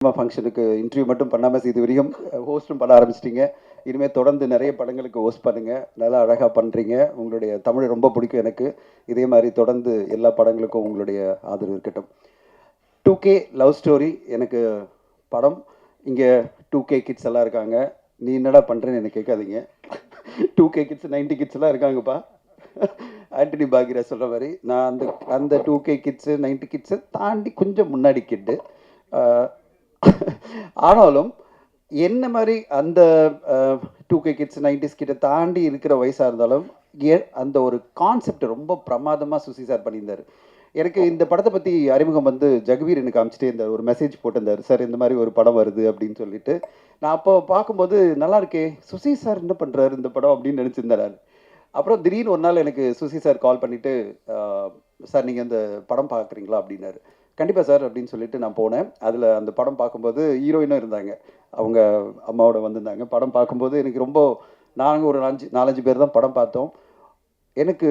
Cinema ஃபங்க்ஷனுக்கு interview மட்டும் பண்ணாமல் இது வரையும் ஹோஸ்ட்டும் பண்ண ஆரம்பிச்சிட்டிங்க. இனிமேல் தொடர்ந்து நிறைய படங்களுக்கு ஹோஸ்ட் பண்ணுங்கள். நல்லா அழகாக பண்ணுறீங்க. உங்களுடைய தமிழ் ரொம்ப பிடிக்கும் எனக்கு. இதே மாதிரி தொடர்ந்து எல்லா படங்களுக்கும் உங்களுடைய ஆதரவு இருக்கட்டும். 2K லவ் ஸ்டோரி எனக்கு படம். இங்கே 2K கிட்ஸ் எல்லாம் இருக்காங்க. நீ என்னடா பண்ணுறேன்னு எனக்கு கேட்காதீங்க. 2K கிட்ஸ் 90 கிட்ஸ் எல்லாம் இருக்காங்கப்பா. ஆண்டனி பாக்யரா சொல்கிற மாதிரி நான் அந்த அந்த 2K கிட்ஸு 90 கிட்ஸை தாண்டி கொஞ்சம் முன்னாடி கிட்டு. ஆனாலும் என்ன மாதிரி அந்த 2K கிட்ஸ் 90s கிட்ட தாண்டி இருக்கிற வயசாக இருந்தாலும் அந்த ஒரு கான்செப்ட் ரொம்ப பிரமாதமாக சுசி சார் பண்ணியிருந்தார். எனக்கு இந்த படத்தை பற்றி அறிமுகம் வந்து ஜெகவீர் எனக்கு காமிச்சிட்டே இருந்தார். ஒரு மெசேஜ் போட்டிருந்தார், சார் இந்த மாதிரி ஒரு படம் வருது அப்படின்னு சொல்லிட்டு. நான் அப்போ பார்க்கும்போது நல்லா இருக்கே, சுசி சார் என்ன பண்ணுறாரு இந்த படம் அப்படின்னு நினச்சிருந்தார். அப்புறம் திடீர்னு ஒரு நாள் எனக்கு சுசி சார் கால் பண்ணிவிட்டு, சார் நீங்கள் இந்த படம் பார்க்குறீங்களா அப்படின்னாரு. கண்டிப்பாக சார் அப்படின்னு சொல்லிட்டு நான் போனேன். அதில் அந்த படம் பார்க்கும்போது ஹீரோயினும் இருந்தாங்க. அவங்க அம்மாவோட வந்திருந்தாங்க. படம் பார்க்கும்போது எனக்கு ரொம்ப நாங்கள் ஒரு 4-5 பேர் தான் படம் பார்த்தோம். எனக்கு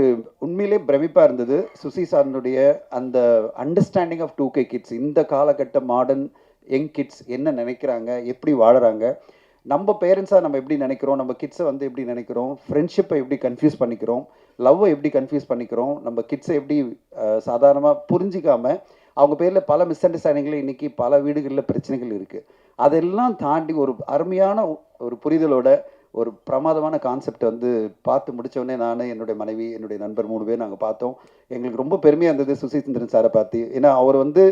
உண்மையிலே பிரமிப்பாக இருந்தது. சுசி சாரனுடைய அந்த அண்டர்ஸ்டாண்டிங் ஆஃப் 2K கிட்ஸ், இந்த காலகட்ட மாடர்ன் யங் கிட்ஸ் என்ன நினைக்கிறாங்க, எப்படி வாழறாங்க, நம்ம பேரண்ட்ஸாக நம்ம எப்படி நினைக்கிறோம், நம்ம கிட்ஸை வந்து எப்படி நினைக்கிறோம், ஃப்ரெண்ட்ஷிப்பை எப்படி கன்ஃபியூஸ் பண்ணிக்கிறோம், லவ்வை எப்படி கன்ஃபியூஸ் பண்ணிக்கிறோம், நம்ம கிட்ஸை எப்படி சாதாரணமாக புரிஞ்சிக்காம அவங்க பேரில் பல மிஸ் அண்டர்ஸ்டாண்டிங்கில் இன்றைக்கி பல வீடுகளில் பிரச்சனைகள் இருக்குது. அதெல்லாம் தாண்டி ஒரு அருமையான ஒரு புரிதலோட ஒரு பிரமாதமான கான்செப்ட் வந்து பார்த்து முடித்தோடனே நான், என்னுடைய மனைவி, என்னுடைய நண்பர் 3 பேர் நாங்கள் பார்த்தோம். எங்களுக்கு ரொம்ப பெருமையாக இருந்தது சுசி சந்திரன் சாரை பார்த்து. ஏன்னா அவர் வந்து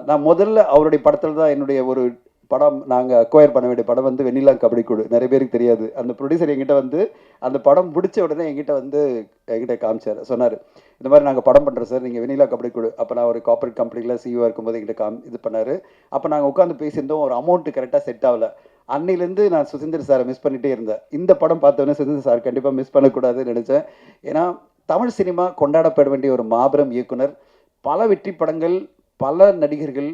நான் முதல்ல அவருடைய படத்தில் தான் என்னுடைய ஒரு படம் நாங்கள் அக்வயர் பண்ண வேண்டிய படம் வந்து வெண்ணிலா கபடி குழு. நிறைய பேருக்கு தெரியாது. அந்த ப்ரொடியூசர் எங்கிட்ட வந்து அந்த படம் முடித்த உடனே எங்கிட்ட காமிச்சார். சொன்னார், இந்த மாதிரி நாங்கள் படம் பண்ணுறோம் சார், நீங்கள் வெண்ணிலா கபடி குழு. அப்போ நான் ஒரு கார்பரேட் கம்பெனியில் சிஇஓ இருக்கும்போது எங்கிட்ட இது பண்ணார். அப்போ நாங்கள் உட்காந்து பேசியிருந்தோம். ஒரு அமௌண்ட்டு கரெக்டாக செட் ஆகலை. அன்னிலேருந்து நான் சுசீந்திர சாரை மிஸ் பண்ணிகிட்டே இருந்தேன். இந்த படம் பார்த்தோன்னே சுசீந்திர சார் கண்டிப்பாக மிஸ் பண்ணக்கூடாதுன்னு நினச்சேன். ஏன்னா தமிழ் சினிமா கொண்டாடப்பட வேண்டிய ஒரு மாபெரும் இயக்குனர். பல வெற்றி படங்கள், பல நடிகர்கள்.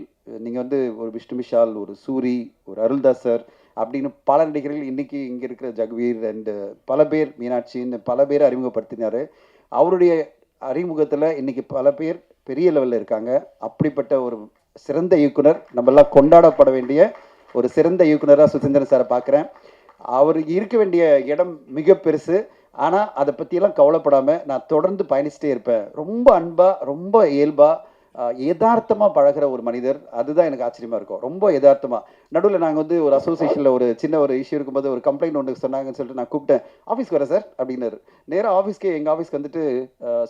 நீங்கள் வந்து ஒரு விஷ்ணு விஷால், ஒரு சூரி, ஒரு அருள்தாஸ் சார் அப்படின்னு பல நடிகர்கள் இன்றைக்கி இங்கே இருக்கிற ஜெகவீர் அண்டு பல பேர், மீனாட்சின்னு பல பேர் அறிமுகப்படுத்தினார். அவருடைய அறிமுகத்தில் இன்றைக்கி பல பேர் பெரிய லெவலில் இருக்காங்க. அப்படிப்பட்ட ஒரு சிறந்த இயக்குனர், நம்மெல்லாம் கொண்டாடப்பட வேண்டிய ஒரு சிறந்த இயக்குனராக சுசீந்திரன் சாரை பார்க்குறேன். அவருக்கு இருக்க வேண்டிய இடம் மிக பெருசு. ஆனால் அதை பற்றியெல்லாம் கவலைப்படாமல் நான் தொடர்ந்து பயணிச்சுட்டே இருப்பேன். ரொம்ப அன்பாக, ரொம்ப இயல்பாக, யதார்த்தமாக பழகிற ஒரு மனிதர். அதுதான் எனக்கு ஆச்சரியமாக இருக்கும். ரொம்ப யதார்த்தமாக. நடுவில் நாங்கள் வந்து ஒரு அசோசியேஷனில் ஒரு சின்ன ஒரு இஷ்யூ இருக்கும்போது ஒரு கம்ப்ளைண்ட் ஒன்று சொன்னாங்கன்னு சொல்லிட்டு நான் கூப்பிட்டேன். ஆஃபீஸ்க்கு வரேன் சார் அப்படின்னாரு. நேராக ஆஃபீஸ்க்கே, எங்கள் ஆஃபீஸ்க்கு வந்துட்டு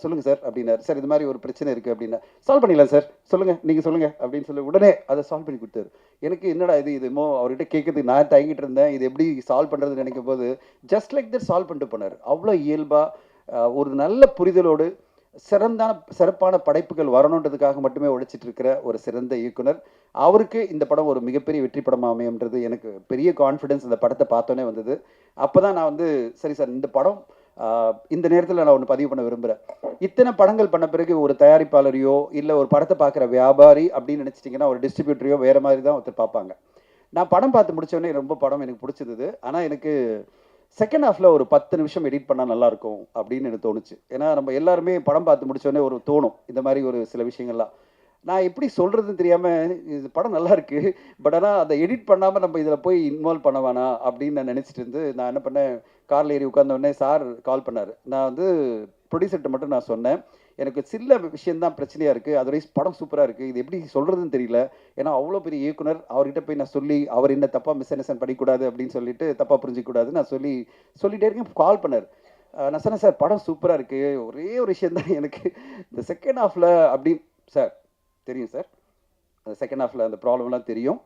சொல்லுங்கள் சார் அப்படின்னாரு. சார் இது மாதிரி ஒரு பிரச்சனை இருக்குது அப்படின்னா, சால்வ் பண்ணிடலாம் சார், சொல்லுங்கள், நீங்கள் சொல்லுங்கள் அப்படின்னு சொல்லி உடனே அதை சால்வ் பண்ணி கொடுத்தாரு. எனக்கு என்னடா இதுமோ அவர்கிட்ட கேட்குறதுக்கு நான் தயங்கிட்டு இருந்தேன். இது எப்படி சால்வ் பண்ணுறதுன்னு நினைக்கும் போது ஜஸ்ட் லைக் தட் சால்வ் பண்ணிட்டு போனார். அவ்வளோ இயல்பாக ஒரு நல்ல புரிதலோடு சிறப்பான படைப்புகள் வரணுன்றதுக்காக மட்டுமே உழைச்சிட்டு இருக்கிற ஒரு சிறந்த இயக்குனர். அவருக்கு இந்த படம் ஒரு மிகப்பெரிய வெற்றி படமாக அமையும்ன்றது எனக்கு பெரிய கான்ஃபிடென்ஸ் இந்த படத்தை பார்த்தோன்னே வந்தது. அப்போ தான் நான் வந்து சரி சார், இந்த படம் இந்த நேரத்தில் நான் ஒன்று பதிவு பண்ண விரும்புகிறேன். இத்தனை படங்கள் பண்ண பிறகு ஒரு தயாரிப்பாளரையோ இல்லை ஒரு படத்தை பார்க்குற வியாபாரி அப்படின்னு நினச்சிட்டிங்கன்னா ஒரு டிஸ்ட்ரிபியூட்டரையோ வேறு மாதிரி தான் ஒருத்தர் பார்ப்பாங்க. நான் படம் பார்த்து முடித்தோடனே ரொம்ப படம் எனக்கு பிடிச்சிருந்தது. ஆனால் எனக்கு செகண்ட் ஹாஃபில் ஒரு 10 நிமிஷம் எடிட் பண்ணால் நல்லாயிருக்கும் அப்படின்னு எனக்கு தோணுச்சு. ஏன்னா நம்ம எல்லாருமே படம் பார்த்து முடித்தோடனே ஒரு தோணும் இந்த மாதிரி ஒரு சில விஷயங்கள்லாம். நான் எப்படி சொல்கிறதுன்னு தெரியாமல், இது படம் நல்லா இருக்குது, பட் ஆனால் அதை எடிட் பண்ணாமல் நம்ம இதில் போய் இன்வால்வ் பண்ண வேணாம் அப்படின்னு நான் நினச்சிட்டு இருந்து நான் என்ன பண்ணேன், காரில் ஏறி உட்கார்ந்தோடனே சார் கால் பண்ணார். நான் வந்து ப்ரொடியூசர்கிட்ட மட்டும் நான் சொன்னேன், எனக்கு சில விஷயந்தான் பிரச்சனையாக இருக்குது, அதர்வைஸ் படம் சூப்பராக இருக்குது, இது எப்படி சொல்கிறதுன்னு தெரியல. ஏன்னா அவ்வளோ பெரிய இயக்குனர், அவர்கிட்ட போய் நான் சொல்லி அவர் என்ன தப்பாக மிஸ் அண்டர்ஸ்டாண்ட் பண்ணிக்கூடாது அப்படின்னு சொல்லிட்டு தப்பாக புரிஞ்சிக்கூடாது நான் சொல்லிகிட்டே இருக்கேன். கால் பண்ணார். நான் சொன்னேன், சார் படம் சூப்பராக இருக்குது, ஒரே ஒரு விஷயந்தான் எனக்கு இந்த செகண்ட் ஹாஃபில் அப்படி. சார் தெரியும் சார், அந்த செகண்ட் ஹாஃபில் அந்த ப்ராப்ளம்லாம் தெரியும்,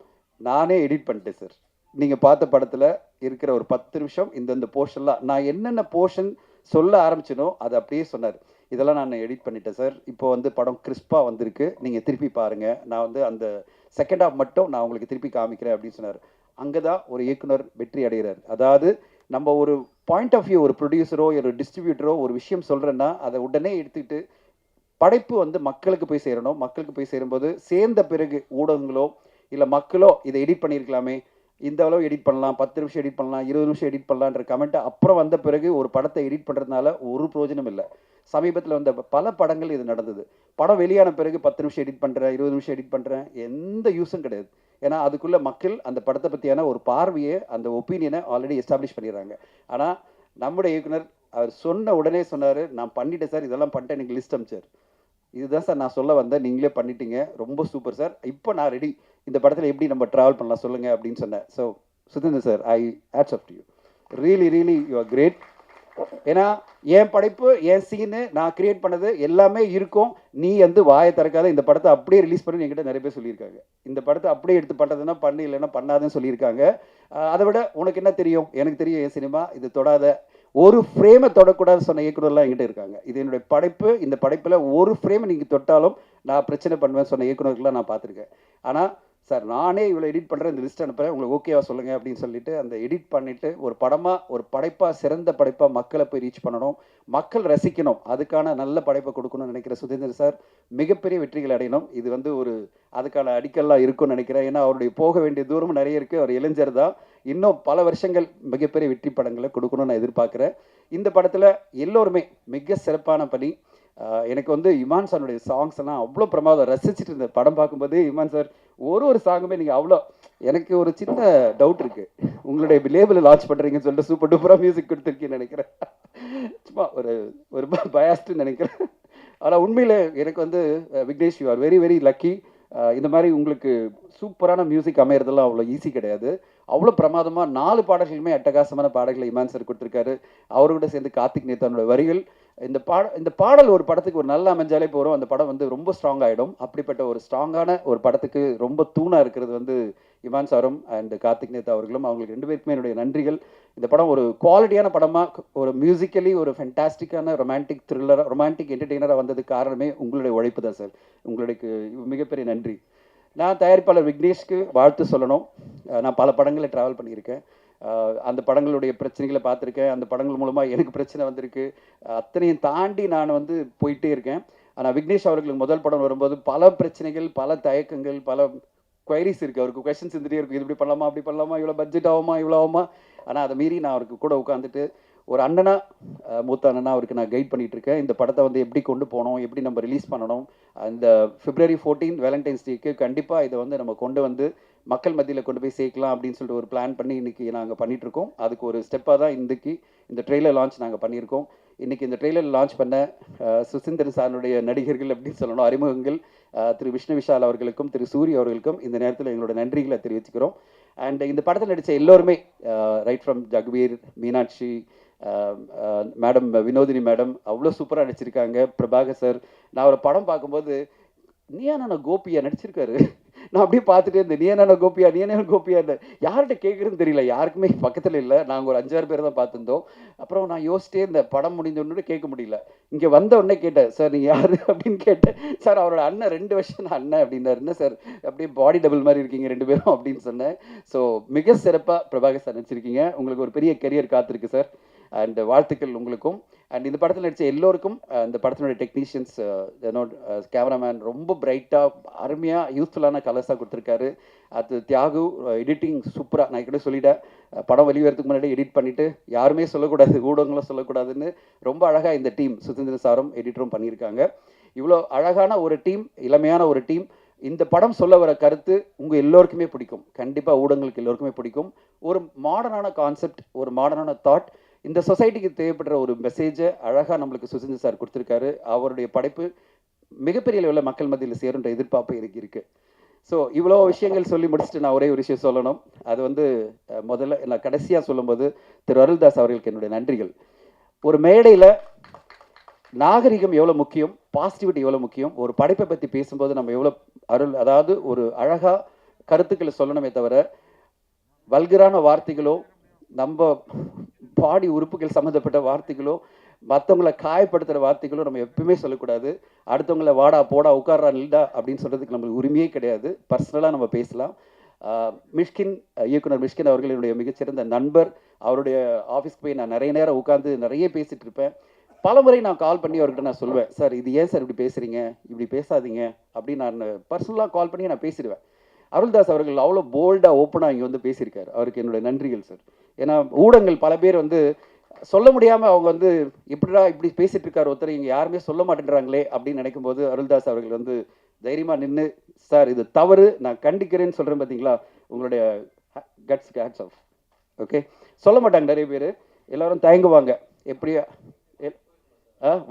நானே எடிட் பண்ணிட்டேன் சார். நீங்கள் பார்த்த படத்தில் இருக்கிற ஒரு 10 நிமிஷம் இந்த போர்ஷன்லாம் நான் என்னென்ன போர்ஷன் சொல்ல ஆரம்பிச்சனோ அதை அப்படியே சொன்னார். இதெல்லாம் நான் எடிட் பண்ணிட்டேன் சார், இப்போ வந்து படம் கிறிஸ்பாக வந்திருக்கு, நீங்கள் திருப்பி பாருங்கள், நான் வந்து அந்த செகண்ட் ஹாஃப் மட்டும் நான் உங்களுக்கு திருப்பி காமிக்கிறேன் அப்படின்னு சொன்னார். அங்கே தான் ஒரு இயக்குனர் வெற்றி அடைகிறார். அதாவது நம்ம ஒரு பாயிண்ட் ஆஃப் வியூ, ஒரு ப்ரொடியூசரோ ஒரு டிஸ்ட்ரிபியூட்டரோ ஒரு விஷயம் சொல்கிறேன்னா அதை உடனே எடுத்துக்கிட்டு படைப்பு வந்து மக்களுக்கு போய் சேரணும். மக்களுக்கு போய் சேரும்போது சேர்ந்த பிறகு ஊடகங்களோ இல்லை மக்களோ இதை எடிட் பண்ணியிருக்கலாமே, இந்த அளவு எடிட் பண்ணலாம், 10 நிமிஷம் எடிட் பண்ணலாம், 20 நிமிஷம் எடிட் பண்ணலான்ற கமெண்ட்டை அப்புறம் வந்த பிறகு ஒரு படத்தை எடிட் பண்ணுறதுனால ஒரு பிரயோஜனம் இல்லை. சமீபத்தில் வந்த பல படங்கள் இது நடந்தது. படம் வெளியான பிறகு 10 நிமிஷம் எடிட் பண்ணுறேன், 20 நிமிஷம் எடிட் பண்ணுறேன், எந்த யூஸும் கிடையாது. ஏன்னா அதுக்குள்ளே மக்கள் அந்த படத்தை பற்றியான ஒரு பார்வையை, அந்த ஒப்பீனியனை ஆல்ரெடி எஸ்டாப்ளிஷ் பண்ணிடுறாங்க. ஆனால் நம்முடைய இயக்குனர் அவர் சொன்ன உடனே சொன்னார், நான் பண்ணிட்டேன் சார், இதெல்லாம் பண்ணிட்டேன், எனக்கு லிஸ்ட் அமிச்சார். இதுதான் சார் நான் சொல்ல வந்தேன், நீங்களே பண்ணிட்டீங்க, ரொம்ப சூப்பர் சார், இப்போ நான் ரெடி, இந்த படத்தில் எப்படி நம்ம ட்ராவல் பண்ணலாம் சொல்லுங்கள் அப்படின்னு சொன்னேன். So Sudhindran sir, I hats off to you, really you are great. ஏன்னா என் படைப்பு, என் சீனு, நான் கிரியேட் பண்ணது எல்லாமே இருக்கும். நீ வந்து வாயை திறக்காத, இந்த படத்தை அப்படியே ரிலீஸ் பண்ணி என்கிட்ட நிறைய பேர் சொல்லியிருக்காங்க. இந்த படத்தை அப்படியே எடுத்து பண்ணுறதுன்னா பண்ணு, இல்லைன்னா பண்ணாதுன்னு சொல்லியிருக்காங்க. அதை விட உனக்கு என்ன தெரியும், எனக்கு தெரியும் என் சினிமா, இது தொடாத, ஒரு ஃப்ரேமை தொடக்கூடாதுன்னு சொன்ன இயக்குனர்லாம் என்கிட்ட இருக்காங்க. இது என்னுடைய படைப்பு, இந்த படைப்பில் ஒரு ஃப்ரேமை நீங்கள் தொட்டாலும் நான் பிரச்சனை பண்ணுவேன் சொன்ன இயக்குனர்கள்லாம் நான் பார்த்துருக்கேன். ஆனால் சார் நானே இவ்வளோ எடிட் பண்ணுறேன், இந்த லிஸ்ட் அனுப்புகிறேன், உங்களுக்கு ஓகேவா சொல்லுங்கள் அப்படின்னு சொல்லிட்டு அந்த எடிட் பண்ணிவிட்டு ஒரு படமாக, ஒரு படைப்பாக, சிறந்த படைப்பாக மக்களை போய் ரீச் பண்ணணும், மக்கள் ரசிக்கணும், அதுக்கான நல்ல படைப்பை கொடுக்கணும்னு நினைக்கிற சுதீந்திரன் சார் மிகப்பெரிய வெற்றிகள் அடையணும். இது வந்து ஒரு அதுக்கான அடிக்கல்லாம் இருக்கும்னு நினைக்கிறேன். ஏன்னா அவருடைய போக வேண்டிய தூரமும் நிறைய இருக்குது. அவர் இளைஞர் தான், இன்னும் பல வருஷங்கள் மிகப்பெரிய வெற்றி படங்களை கொடுக்கணும்னு நான் எதிர்பார்க்குறேன். இந்த படத்தில் எல்லோருமே மிக சிறப்பான பணி. எனக்கு வந்து இமான் சாருடைய சாங்ஸ் எல்லாம் அவ்வளோ பிரமாதம், ரசிச்சுட்டு இருந்தேன் படம் பார்க்கும்போது. இமான் சார் ஒரு சாங்குமே நீங்கள் அவ்வளோ, எனக்கு ஒரு சின்ன டவுட் இருக்குது, உங்களுடைய லேபிளை லான்ச் பண்ணுறீங்கன்னு சொல்லிட்டு சூப்பர் டூப்பராக மியூசிக் கொடுத்துருக்கீங்கன்னு நினைக்கிறேன். சும்மா ஒரு பயாஸ்ட்டுன்னு நினைக்கிறேன். ஆனால் உண்மையில் எனக்கு வந்து Vignesh, you are very lucky. இந்த மாதிரி உங்களுக்கு சூப்பரான மியூசிக் அமையறதெல்லாம் அவ்வளோ ஈஸி கிடையாது. அவ்வளோ பிரமாதமாக 4 பாடல்களுமே அட்டகாசமான பாடல்களை இமான் சார் கொடுத்துருக்காரு. அவரோட சேர்ந்து கார்த்திக் நேத்தானோட வரிகள். இந்த பாடல் ஒரு படத்துக்கு ஒரு நல்லா அமைஞ்சாலே போகிறோம், அந்த படம் வந்து ரொம்ப ஸ்ட்ராங் ஆகிடும். அப்படிப்பட்ட ஒரு ஸ்ட்ராங்கான ஒரு படத்துக்கு ரொம்ப தூணாக இருக்கிறது வந்து இமான் சாரும் அண்ட் கார்த்திக் நேத்தா அவர்களும். அவங்களுக்கு 2 பேருக்குமே என்னுடைய நன்றிகள். இந்த படம் ஒரு குவாலிட்டியான படமாக, ஒரு மியூசிக்கலி ஒரு ஃபென்டாஸ்டிக்கான ரொமான்டிக் த்ரில்லர், ரொமான்டிக் என்டர்டெய்னராக வந்ததுக்கு காரணமே உங்களுடைய உழைப்பு தான் சார். உங்களுக்கு மிகப்பெரிய நன்றி. நான் தயாரிப்பாளர் விக்னேஷ்க்கு வாழ்த்து சொல்லணும். நான் பல படங்களை ட்ராவல் பண்ணியிருக்கேன். அந்த படங்களுடைய பிரச்சனைகளை பார்த்துருக்கேன். அந்த படங்கள் மூலமாக எனக்கு பிரச்சனை வந்திருக்கு. அத்தனையும் தாண்டி நான் வந்து போயிட்டே இருக்கேன். ஆனால் விக்னேஷ் அவர்களுக்கு முதல் படம் வரும்போது பல பிரச்சனைகள், பல தயக்கங்கள், பல குவைரிஸ் இருக்குது. அவருக்கு கொஸ்டின்ஸ் இருந்துகிட்டே இருக்கும், இது இப்படி பண்ணலாமா, அப்படி பண்ணலாமா, இவ்வளோ பட்ஜெட் ஆகுமா, இவ்வளோ ஆகுமா. ஆனால் அதை மீறி நான் அவருக்கு கூட உட்காந்துட்டு ஒரு அண்ணனா, மூத்த அண்ணனா அவருக்கு நான் கைட் பண்ணிகிட்டு இருக்கேன். இந்த படத்தை வந்து எப்படி கொண்டு போகணும், எப்படி நம்ம ரிலீஸ் பண்ணணும். அந்த February 14 வேலண்டைன்ஸ் டேக்கு கண்டிப்பாக இதை வந்து நம்ம கொண்டு வந்து மக்கள் மத்தியில் கொண்டு போய் சேர்க்கலாம் அப்படின்னு சொல்லிட்டு ஒரு பிளான் பண்ணி இன்றைக்கி நாங்கள் பண்ணிகிட்ருக்கோம். அதுக்கு ஒரு ஸ்டெப்பாக தான் இன்றைக்கி இந்த ட்ரெய்லர் லான்ச் நாங்கள் பண்ணியிருக்கோம். இன்றைக்கி இந்த ட்ரெய்லர் லான்ச் பண்ண சுசீந்திரன் சாருடைய நடிகர்கள் அப்படின்னு சொல்லணும், அறிமுகங்கள், திரு விஷ்ணு விஷால் அவர்களுக்கும் திரு சூரி அவர்களுக்கும் இந்த நேரத்தில் எங்களோட நன்றிகளை தெரிவிச்சுக்கிறோம். அண்ட் இந்த படத்தில் நடித்த எல்லோருமே, right from Jagbir, Meenakshi madam, Vinodhini madam அவ்வளோ சூப்பராக நடிச்சிருக்காங்க. பிரபாகர் சார், நான் ஒரு படம் பார்க்கும்போது நீயானா கோபியா நடிச்சிருக்காரு. நான் அப்படியே பார்த்துட்டே இருந்தேன், நீயானா கோபியா யார்கிட்ட கேட்குறதுன்னு தெரியல, யாருக்குமே பக்கத்தில் இல்லை. நாங்கள் ஒரு 5-6 பேர் தான் பார்த்துருந்தோம். அப்புறம் நான் யோசிச்சிட்டே இந்த படம் முடிஞ்ச உடனே கேட்க முடியல. இங்கே வந்த உடனே கேட்டேன், சார் நீங்கள் யார் அப்படின்னு கேட்டேன். சார் அவரோட அண்ணன், 2 வருஷம் நான் அண்ணன் அப்படின்னாரு. என்ன சார் அப்படியே பாடி டபுள் மாதிரி இருக்கீங்க 2 பேரும் அப்படின்னு சொன்னேன். ஸோ மிக சிறப்பாக பிரபாகர் சார் நடிச்சிருக்கீங்க. உங்களுக்கு ஒரு பெரிய கெரியர் காத்திருக்கு சார். அண்ட் வாழ்த்துக்கள் உங்களுக்கும். அண்ட் இந்த படத்தில் நடித்த எல்லோருக்கும், இந்த படத்தினுடைய டெக்னீஷியன்ஸ், கேமராமேன் ரொம்ப பிரைட்டாக அருமையாக யூஸ்ஃபுல்லான கலர்ஸாக கொடுத்துருக்காரு. அது தியாகு, எடிட்டிங் சூப்பராக. நான் கூட சொல்லிட்டேன், படம் வெளிவரத்துக்கு முன்னாடி எடிட் பண்ணிவிட்டு யாருமே சொல்லக்கூடாது, ஊடகங்களும் சொல்லக்கூடாதுன்னு ரொம்ப அழகாக இந்த டீம், சுதீந்திரன் சாரும் எடிட்டரும் பண்ணியிருக்காங்க. இவ்வளோ அழகான ஒரு டீம், இளமையான ஒரு டீம். இந்த படம் சொல்ல வர கருத்து உங்கள் எல்லோருக்குமே பிடிக்கும், கண்டிப்பாக ஊடகங்களுக்கு எல்லோருக்குமே பிடிக்கும். ஒரு மாடர்னான கான்செப்ட், ஒரு மாடர்னான தாட், இந்த சொசைட்டிக்கு தேவைப்படுற ஒரு மெசேஜை அழகாக நம்மளுக்கு சுசீந்திரன் சார் கொடுத்துருக்காரு. அவருடைய படைப்பு மிகப்பெரிய அளவில் மக்கள் மத்தியில் சேருன்ற எதிர்பார்ப்பு எனக்கு இருக்குது. ஸோ இவ்வளோ விஷயங்கள் சொல்லி முடிச்சுட்டு நான் ஒரே ஒரு விஷயம் சொல்லணும். அது வந்து முதல்ல நான் கடைசியாக சொல்லும்போது திரு அருள்தாஸ் அவர்களுக்கு என்னுடைய நன்றிகள். ஒரு மேடையில் நாகரிகம் எவ்வளோ முக்கியம், பாசிட்டிவிட்டி எவ்வளோ முக்கியம், ஒரு படைப்பை பற்றி பேசும்போது நம்ம எவ்வளோ அதாவது ஒரு அழகாக கருத்துக்களை சொல்லணுமே தவிர வல்கரான வார்த்தைகளோ, நம்ம பாடி உறுப்புகள் சம்மந்தப்பட்ட வார்த்தைகளோ, மற்றவங்களை காயப்படுத்துகிற வார்த்தைகளோ நம்ம எப்பவுமே சொல்லக்கூடாது. அடுத்தவங்களை வாடா போடா உட்கார்றா நில்டா அப்படின்னு சொல்கிறதுக்கு நம்மளுக்கு உரிமையே கிடையாது. பர்சனலாக நம்ம பேசலாம். மிஷ்கின், இயக்குனர் மிஷ்கின் அவர்கள் என்னுடைய மிகச்சிறந்த நண்பர். அவருடைய ஆஃபீஸ்க்கு போய் நான் நிறைய நேரம் உட்காந்து நிறைய பேசிகிட்டு இருப்பேன். பல முறை நான் கால் பண்ணி அவர்கிட்ட நான் சொல்லுவேன், சார் இது ஏன் சார் இப்படி பேசுகிறீங்க, இப்படி பேசாதீங்க அப்படின்னு நான் பர்சனலாக கால் பண்ணி நான் பேசிடுவேன். அருள்தாஸ் அவர்கள் அவ்வளோ போல்டாக ஓப்பனாக இங்கே வந்து பேசியிருக்காரு. அவருக்கு என்னுடைய நன்றிகள் சார். ஏன்னா ஊடகங்கள் பல பேர் வந்து சொல்ல முடியாமல் அவங்க வந்து இப்படிடா இப்படி பேசிட்டு இருக்கார் ஒருத்தர், இங்கே யாருமே சொல்ல மாட்டேன்றாங்களே அப்படின்னு நினைக்கும்போது அருள்தாஸ் அவர்கள் வந்து தைரியமாக நின்று, சார் இது தவறு, நான் கண்டிக்கிறேன்னு சொல்கிறேன் பார்த்தீங்களா, உங்களுடைய கட்ஸ்க்கு ஹேட்ஸ் ஆஃப். ஓகே, சொல்ல மாட்டாங்க நிறைய பேர், எல்லோரும் தயங்குவாங்க, எப்படியா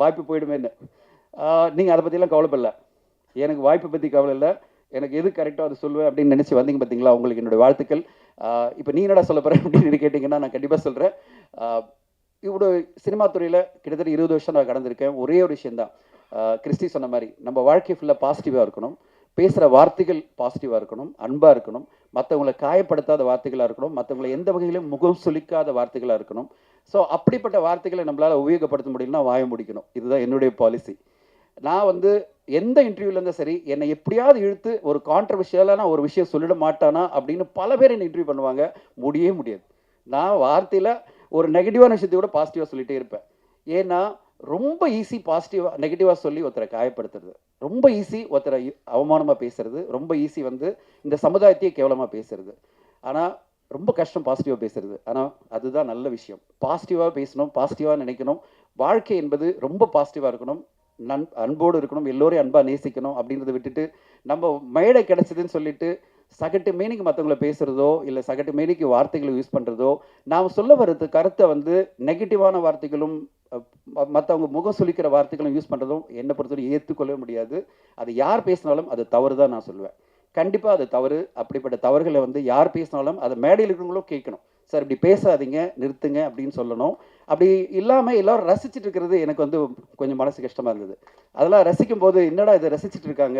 வாய்ப்பு போயிடுமேன்னு. நீங்கள் அதை பற்றிலாம் கவலைப்படல, எனக்கு வாய்ப்பை பற்றி கவலை இல்லை, எனக்கு எது கரெக்டாக அதை சொல்லுவேன் அப்படின்னு நினச்சி வந்தீங்க பார்த்தீங்களா, உங்களுக்கு என்னுடைய வாழ்த்துக்கள். இப்போ நீ என்னடா சொல்ல போகிறேன் அப்படின்னு கேட்டிங்கன்னா நான் கண்டிப்பாக சொல்கிறேன். இவ்வளோ சினிமா துறையில் கிட்டத்தட்ட 20 வருஷம் நான் கடந்திருக்கேன். ஒரே ஒரு விஷயந்தான், கிறிஸ்டி சொன்ன மாதிரி நம்ம வாழ்க்கை ஃபுல்லாக பாசிட்டிவாக இருக்கணும், பேசுகிற வார்த்தைகள் பாசிட்டிவாக இருக்கணும், அன்பாக இருக்கணும், மற்றவங்களை காயப்படுத்தாத வார்த்தைகளாக இருக்கணும், மற்றவங்களை எந்த வகையிலும் முகம் சுளிக்காத வார்த்தைகளாக இருக்கணும். ஸோ அப்படிப்பட்ட வார்த்தைகளை நம்மளால் உபயோகப்படுத்த முடியலன்னா வாய முடிக்கணும். இதுதான் என்னுடைய பாலிசி. நான் வந்து எந்த இன்டர்வியூலேருந்தும் சரி, என்னை எப்படியாவது இழுத்து ஒரு கான்ட்ரவர்ஷியலான ஒரு விஷயம் சொல்லிட மாட்டானா அப்படின்னு பல பேர் என்னை இன்டர்வியூ பண்ணுவாங்க. முடியாது. நான் வார்த்தையில் ஒரு நெகட்டிவான விஷயத்தை கூட பாசிட்டிவாக சொல்லிகிட்டே இருப்பேன். ஏன்னா ரொம்ப ஈஸி பாசிட்டிவாக நெகட்டிவாக சொல்லி ஒருத்தரை காயப்படுத்துறது, ரொம்ப ஈஸி ஒருத்தரை அவமானமாக பேசுறது, ரொம்ப ஈஸி வந்து இந்த சமுதாயத்தையே கேவலமாக பேசுறது. ஆனால் ரொம்ப கஷ்டம் பாசிட்டிவாக பேசுறது. ஆனால் அதுதான் நல்ல விஷயம். பாசிட்டிவாக பேசணும், பாசிட்டிவாக நினைக்கணும். வாழ்க்கை என்பது ரொம்ப பாசிட்டிவாக இருக்கணும், அன்போடு இருக்கணும், எல்லோரையும் அன்பாக நேசிக்கணும் அப்படின்றத விட்டுட்டு நம்ம மேடை கிடைச்சதுன்னு சொல்லிட்டு சகட்டு மேனிக்கு மற்றவங்களை பேசுகிறதோ இல்லை சகட்டு மேனிக்கு வார்த்தைகளை யூஸ் பண்ணுறதோ, நாம் சொல்ல வர்றது கருத்தை வந்து நெகட்டிவான வார்த்தைகளும் மற்றவங்க முகம் சொல்லிக்கிற வார்த்தைகளும் யூஸ் பண்ணுறதும் என்னை பொறுத்தவரை ஏற்றுக்கொள்ளவே முடியாது. அது யார் பேசினாலும் அது தவறு தான் நான் சொல்லுவேன். கண்டிப்பாக அது தவறு. அப்படிப்பட்ட தவறுகளை வந்து யார் பேசினாலும் அதை மேடையில் இருக்கிறவங்களும் கேட்கணும். சார் இப்படி பேசாதீங்க, நிறுத்துங்க அப்படின்னு சொல்லணும். அப்படி இல்லாமல் எல்லோரும் ரசிச்சுட்டு இருக்கிறது எனக்கு வந்து கொஞ்சம் மனசு கஷ்டமாக இருந்தது. அதெல்லாம் ரசிக்கும் போது என்னடா இதை ரசிச்சுட்டு இருக்காங்க,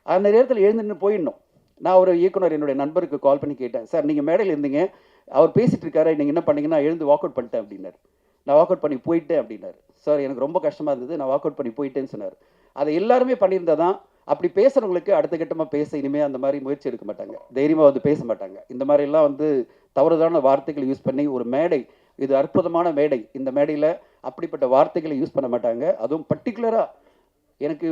அந்த நேரத்தில் எழுந்துன்னு போயிடணும். நான் ஒரு இயக்குனர் என்னுடைய நண்பருக்கு கால் பண்ணி கேட்டேன், சார் நீங்கள் மேடையில் இருந்தீங்க, அவர் பேசிகிட்டு இருக்காரு, நீங்கள் என்ன பண்ணீங்கன்னா எழுந்து வாக் அவுட் பண்ணிட்டேன் அப்படின்னாரு. நான் வாக் அவுட் பண்ணி போயிட்டேன் அப்படின்னாரு. சார் எனக்கு ரொம்ப கஷ்டமாக இருந்தது, நான் வாக் அவுட் பண்ணி போயிட்டேன்னு சொன்னார். அதை எல்லாருமே பண்ணியிருந்தால் தான் அப்படி பேசுகிறவங்களுக்கு அடுத்த கட்டமாக பேச இனிமேல் அந்த மாதிரி முயற்சி எடுக்க மாட்டாங்க, தைரியமாக வந்து பேச மாட்டாங்க. இந்த மாதிரிலாம் வந்து தவறுதான வார்த்தைகளை யூஸ் பண்ணி ஒரு மேடை, இது அற்புதமான மேடை, இந்த மேடையில் அப்படிப்பட்ட வார்த்தைகளை யூஸ் பண்ண மாட்டாங்க. அதுவும் பர்டிகுலராக எனக்கு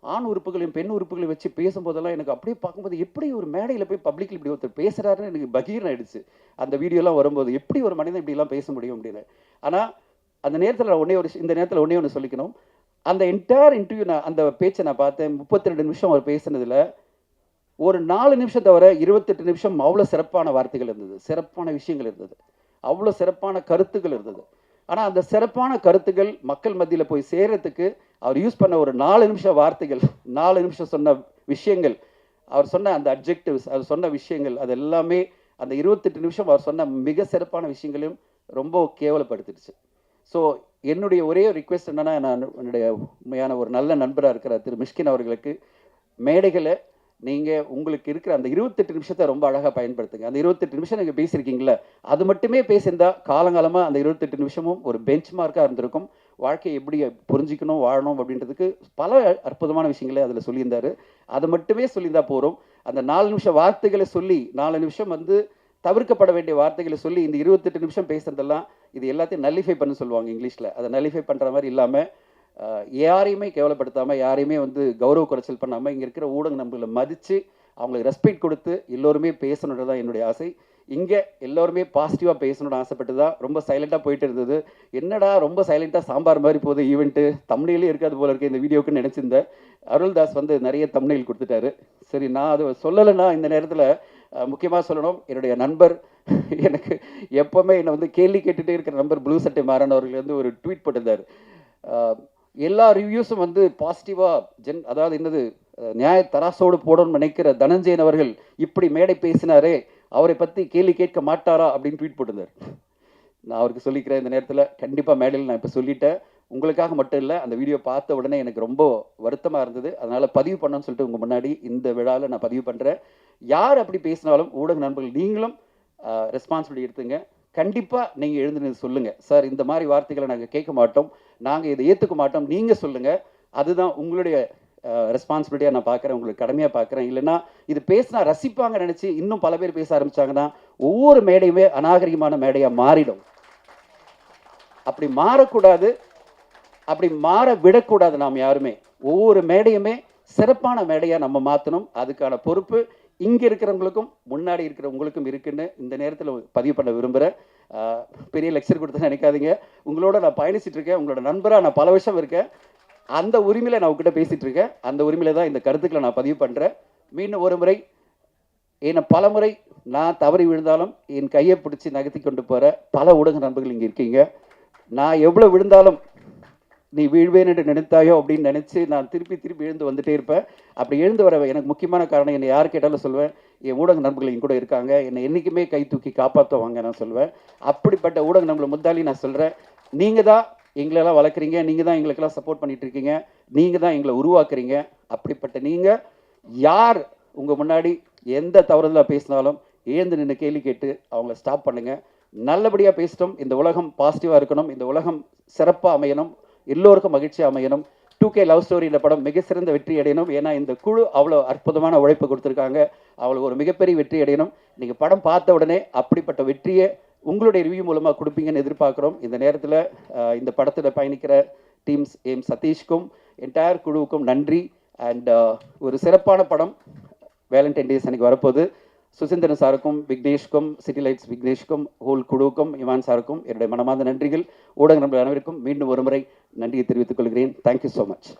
ஆண் உறுப்புகளையும் பெண் உறுப்புகளையும் வச்சு பேசும்போதெல்லாம் எனக்கு அப்படியே பார்க்கும்போது எப்படி ஒரு மேடையில் போய் பப்ளிக்கில் இப்படி ஒருத்தர் பேசுகிறாருன்னு எனக்கு பகீர்னு ஆயிடுச்சு. அந்த வீடியோலாம் வரும்போது எப்படி ஒரு மனிதன் இப்படிலாம் பேச முடியும் அப்படின்னு. ஆனால் அந்த நேரத்தில் இந்த நேரத்தில் ஒன்றே ஒன்று சொல்லிக்கணும். அந்த என்டையர் இன்டர்வியூ அந்த பேச்சை நான் பார்த்தேன். 32 நிமிஷம் அவர் பேசுனதில் ஒரு 4 நிமிஷம் தவிர 28 நிமிஷம் அவ்வளோ சிறப்பான வார்த்தைகள் இருந்தது, சிறப்பான விஷயங்கள் இருந்தது, அவ்வளோ சிறப்பான கருத்துக்கள் இருந்தது. ஆனால் அந்த சிறப்பான கருத்துக்கள் மக்கள் மத்தியில் போய் சேர்றதுக்கு அவர் யூஸ் பண்ண ஒரு 4 நிமிஷம் வார்த்தைகள், 4 நிமிஷம் சொன்ன விஷயங்கள், அவர் சொன்ன அந்த அப்ஜெக்டிவ்ஸ், அவர் சொன்ன விஷயங்கள், அது எல்லாமே அந்த 28 நிமிஷம் அவர் சொன்ன மிக சிறப்பான விஷயங்களையும் ரொம்ப கேவலப்படுத்திடுச்சு. ஸோ என்னுடைய ஒரே ரிக்வெஸ்ட் என்னென்னா, நான் என்னுடைய உண்மையான ஒரு நல்ல நண்பராக இருக்கிற திரு மிஷ்கின் அவர்களுக்கு, மேடைகளை நீங்கள் உங்களுக்கு இருக்கிற அந்த 28 நிமிஷத்தை ரொம்ப அழகாக பயன்படுத்துங்க. அந்த 28 நிமிஷம் நீங்கள் பேசியிருக்கீங்களே, அது மட்டுமே பேசியிருந்தால் காலங்காலமாக அந்த 28 நிமிஷமும் ஒரு பெஞ்ச் மார்க்காக இருந்திருக்கும். வாழ்க்கையை எப்படி புரிஞ்சிக்கணும், வாழணும் அப்படின்றதுக்கு பல அற்புதமான விஷயங்களை அதில் சொல்லியிருந்தார். அதை மட்டுமே சொல்லியிருந்தால் போகிறோம். அந்த 4 நிமிஷம் வார்த்தைகளை சொல்லி, 4 நிமிஷம் வந்து தவிர்க்கப்பட வேண்டிய வார்த்தைகளை சொல்லி, இந்த 28 நிமிஷம் பேசுறதெல்லாம் இது எல்லாத்தையும் நல்லிஃபை பண்ண சொல்லுவாங்க இங்கிலீஷில். அதை நல்லிஃபை பண்ணுற மாதிரி இல்லாமல், யாரையுமே கேவலப்படுத்தாமல், யாரையுமே வந்து கௌரவ குறைச்சல் பண்ணாமல், இங்கே இருக்கிற ஊடகம் நம்மளை மதித்து அவங்களுக்கு ரெஸ்பெக்ட் கொடுத்து எல்லோருமே பேசணுன்றது தான் என்னுடைய ஆசை. இங்கே எல்லோருமே பாசிட்டிவாக பேசணும்னு ஆசைப்பட்டு தான் ரொம்ப சைலண்ட்டாக போயிட்டு இருந்தது. என்னடா ரொம்ப சைலண்ட்டாக சாம்பார் மாதிரி போகுது ஈவெண்ட்டு, தம்ப்நெயிலே இருக்காது போல இருக்குது இந்த வீடியோக்குன்னு நினச்சிருந்தேன். அருள்தாஸ் வந்து நிறைய தம்ப்நெயில் கொடுத்துட்டாரு. சரி, நான் அது சொல்லலைன்னா இந்த நேரத்தில் முக்கியமாக சொல்லணும், என்னுடைய நண்பர், எனக்கு எப்போவுமே என்னை வந்து கேள்வி கேட்டுகிட்டே இருக்கிற நண்பர் ப்ளூ சட்டை மாறன் அவர்கள் வந்து ஒரு ட்வீட் போட்டிருந்தார். எல்லா ரிவ்யூஸும் வந்து பாசிட்டிவாக அதாவது என்னது நியாய தராசோடு போடணும்னு நினைக்கிற தனஞ்சயன் அவர்கள் இப்படி மேடை பேசினாரே, அவரை பற்றி கேள்வி கேட்க மாட்டாரா அப்படின்னு ட்வீட் போட்டிருந்தார். நான் அவருக்கு சொல்லிக்கிறேன் இந்த நேரத்தில், கண்டிப்பாக மேடையில் நான் இப்போ சொல்லிட்டேன். உங்களுக்காக மட்டும் இல்லை, அந்த வீடியோ பார்த்த உடனே எனக்கு ரொம்ப வருத்தமாக இருந்தது. அதனால் பதிவு பண்ணணும்னு சொல்லிட்டு உங்கள் முன்னாடி இந்த விழாவில் நான் பதிவு பண்ணுறேன். யார் அப்படி பேசினாலும் ஊடக நண்பர்கள் நீங்களும் ரெஸ்பான்சிபிலிட்டி எடுத்துங்க. கண்டிப்பாக நீங்கள் எழுந்து சொல்லுங்கள், சார் இந்த மாதிரி வார்த்தைகளை நாங்கள் கேட்க மாட்டோம், நாங்கள் இதை ஏற்றுக்க மாட்டோம், நீங்கள் சொல்லுங்கள். அதுதான் உங்களுடைய ரெஸ்பான்சிபிலிட்டியாக நான் பார்க்குறேன், உங்களுக்கு கடமையாக பார்க்குறேன். இல்லைன்னா இது பேசினா ரசிப்பாங்க நினச்சி இன்னும் பல பேர் பேச ஆரம்பித்தாங்கன்னா ஒவ்வொரு மேடையுமே அநாகரிகமான மேடையாக மாறிடும். அப்படி மாறக்கூடாது, அப்படி மாற விடக்கூடாது. நாம் யாருமே ஒவ்வொரு மேடையுமே சிறப்பான மேடையாக நம்ம மாற்றணும். அதுக்கான பொறுப்பு இங்கே இருக்கிறவங்களுக்கும் முன்னாடி இருக்கிறவங்களுக்கும் இருக்குன்னு இந்த நேரத்தில் பதிவு பண்ண விரும்புகிறேன். பெரிய லெக்சர் கொடுத்து நினைக்காதீங்க. உங்களோட நான் பயணிச்சுட்டு இருக்கேன். உங்களோட நண்பராக நான் பல வருஷம் இருக்கேன். அந்த உரிமையில் நான் உங்ககிட்ட பேசிகிட்டு இருக்கேன். அந்த உரிமையில் தான் இந்த கருத்துக்களை நான் பதிவு பண்ணுறேன். மீண்டும் ஒரு முறை என்னை பல முறை நான் தவறி விழுந்தாலும் என் கையை பிடிச்சி நகர்த்தி கொண்டு போகிற பல ஊடக நண்பர்கள் இங்கே இருக்கீங்க. நான் எவ்வளோ விழுந்தாலும் நீ வீழ்வேன் என்று நினைத்தாயோ அப்படின்னு நினச்சி நான் திருப்பி திருப்பி எழுந்து வந்துட்டே இருப்பேன். அப்படி எழுந்து வர எனக்கு முக்கியமான காரணம், என்னை யார் கேட்டாலும் சொல்லுவேன், என் ஊடக நண்பர்கள் என் கூட இருக்காங்க, என்னை என்றைக்குமே கை தூக்கி காப்பாற்றுவாங்க நான் சொல்லுவேன். அப்படிப்பட்ட ஊடக நண்பர்கள் முத்தாலி நான் சொல்கிறேன், நீங்கள் தான் எங்களெல்லாம் வளர்க்குறீங்க, நீங்கள் தான் எங்களுக்கெல்லாம் சப்போர்ட் பண்ணிகிட்டு இருக்கீங்க, நீங்கள் தான் எங்களை உருவாக்குறீங்க. அப்படிப்பட்ட நீங்கள் யார் உங்கள் முன்னாடி எந்த தவறுதலாக பேசினாலும் எழுந்து நின்று கேள்வி கேட்டு அவங்கள ஸ்டாப் பண்ணுங்கள். நல்லபடியாக பேசிட்டோம். இந்த உலகம் பாசிட்டிவாக இருக்கணும், இந்த உலகம் சிறப்பாக அமையணும், எல்லோருக்கும் மகிழ்ச்சியாக அமையணும். 2K லவ் ஸ்டோரி இந்த படம் மிக சிறந்த வெற்றி அடையணும். ஏன்னா இந்த குழு அவ்வளோ அற்புதமான உழைப்பு கொடுத்துருக்காங்க. அவங்களுக்கு ஒரு மிகப்பெரிய வெற்றி அடையணும். நீங்கள் படம் பார்த்த உடனே அப்படிப்பட்ட வெற்றியை உங்களுடைய ரிவ்யூ மூலமாக கொடுப்பீங்கன்னு எதிர்பார்க்குறோம். இந்த நேரத்தில் இந்த படத்தில் பயணிக்கிற டீம்ஸ் எம் சதீஷ்க்கும் என்டையர் குழுவுக்கும் நன்றி. அண்ட் ஒரு சிறப்பான படம் வேலண்டைன் டேஸ் அன்றைக்கி வரப்போகுது. சுசீந்திரன் சாருக்கும் விக்னேஷ்க்கும் சிட்டி லைட்ஸ் விக்னேஷ்க்கும் ஹோல் குழுவுக்கும் இவான் சாருக்கும் என்னுடைய மனமார்ந்த நன்றிகள். ஊடக நண்பர்கள் அனைவருக்கும் மீண்டும் ஒரு முறை நன்றியை தெரிவித்துக் கொள்கிறேன். Thank you so much.